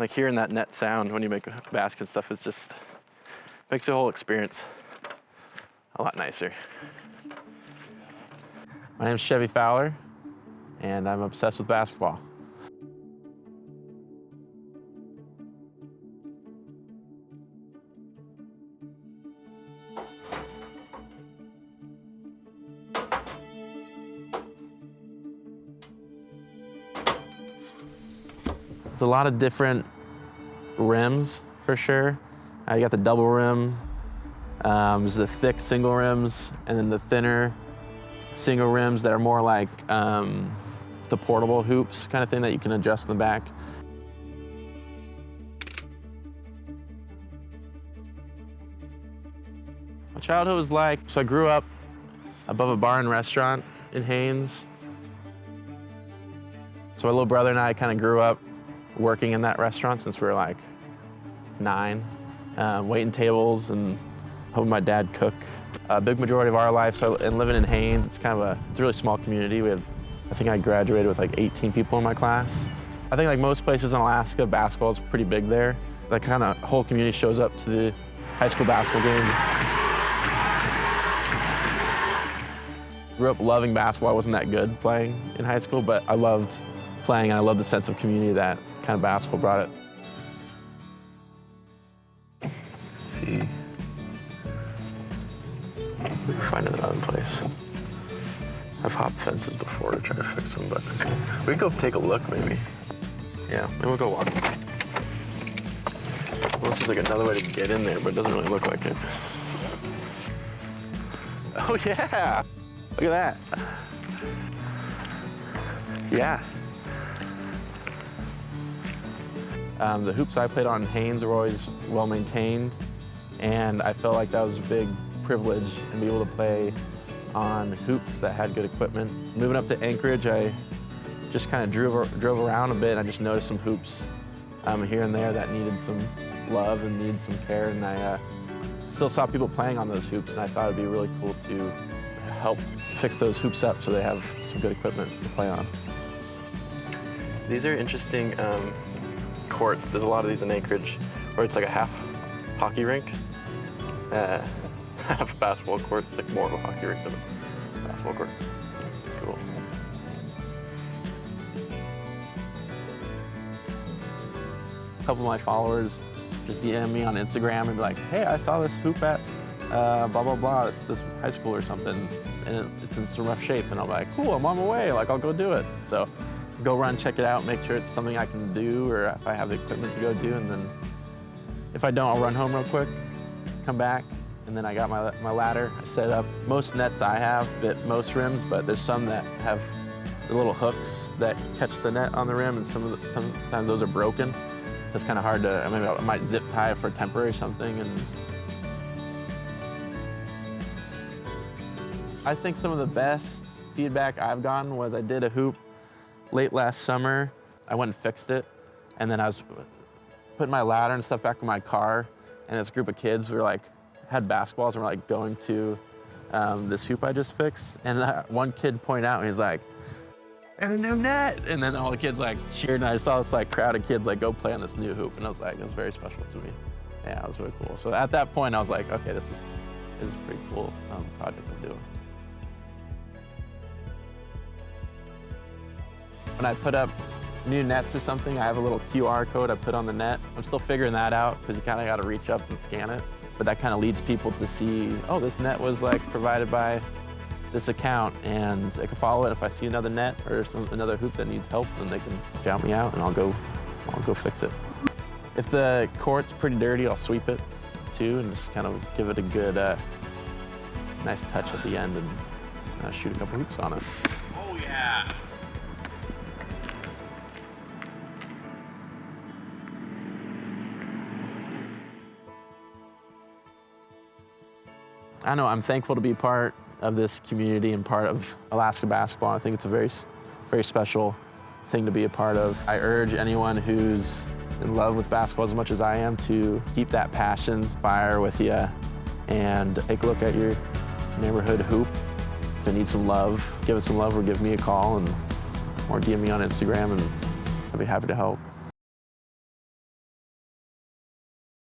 Like hearing that net sound when you make a basket and stuff, it just makes the whole experience a lot nicer. My name's Chevy Fowler, and I'm obsessed with basketball. There's a lot of different rims for sure. You got the double rim, there's the thick single rims, and then the thinner single rims that are more like the portable hoops kind of thing that you can adjust in the back. My childhood was like, so I grew up above a bar and restaurant in Haines. So my little brother and I kind of grew up working in that restaurant since we were like 9, waiting tables and helping my dad cook. A big majority of our life, and living in Haines, it's a really small community. I think I graduated with like 18 people in my class. I think like most places in Alaska, basketball is pretty big there. That kind of whole community shows up to the high school basketball games. Grew up loving basketball. I wasn't that good playing in high school, but I loved playing and I loved the sense of community that kind of basketball brought it. Let's see. We can find another place. I've hopped fences before to try to fix them, but we can go take a look maybe. Yeah, maybe we'll go walk. Unless there's like another way to get in there, but it doesn't really look like it. Oh yeah, look at that. Yeah. The hoops I played on Haines were always well maintained, and I felt like that was a big privilege and be able to play on hoops that had good equipment. Moving up to Anchorage, I just kind of drove around a bit, and I just noticed some hoops here and there that needed some love and needed some care, and I still saw people playing on those hoops, and I thought it'd be really cool to help fix those hoops up so they have some good equipment to play on. These are interesting courts. There's a lot of these in Anchorage where it's like a half hockey rink, half basketball court. It's like more of a hockey rink than a basketball court. Cool. A couple of my followers just DM me on Instagram and be like, hey, I saw this hoop at blah, blah, blah, this high school or something, and it's in some rough shape. And I'm like, cool, I'm on my way, like I'll go do it. So go run, check it out, make sure it's something I can do, or if I have the equipment to go do, and then if I don't, I'll run home real quick, come back, and then I got my ladder. I set up. Most nets I have fit most rims, but there's some that have the little hooks that catch the net on the rim, and sometimes those are broken. So it's kind of hard to, maybe I might zip tie it for temporary something. And I think some of the best feedback I've gotten was I did a hoop late last summer. I went and fixed it, and then I was putting my ladder and stuff back in my car, and this group of kids had basketballs and were like going to this hoop I just fixed, and one kid pointed out and he's like, "And a new net!" And then all the kids like cheered, and I saw this like crowd of kids like go play on this new hoop, and I was like, it was very special to me. Yeah, it was really cool. So at that point I was like, okay, this is a pretty cool project I'm doing. When I put up new nets or something, I have a little QR code I put on the net. I'm still figuring that out because you kind of got to reach up and scan it. But that kind of leads people to see, oh, this net was like provided by this account, and I can follow it. If I see another net or another hoop that needs help, then they can shout me out and I'll go fix it. If the court's pretty dirty, I'll sweep it too and just kind of give it a good, nice touch at the end and shoot a couple hoops on it. Oh yeah. I know I'm thankful to be part of this community and part of Alaska basketball. I think it's a very, very special thing to be a part of. I urge anyone who's in love with basketball as much as I am to keep that passion, fire with you, and take a look at your neighborhood hoop. If they need some love, give it some love, or give me a call, or DM me on Instagram, and I'd be happy to help.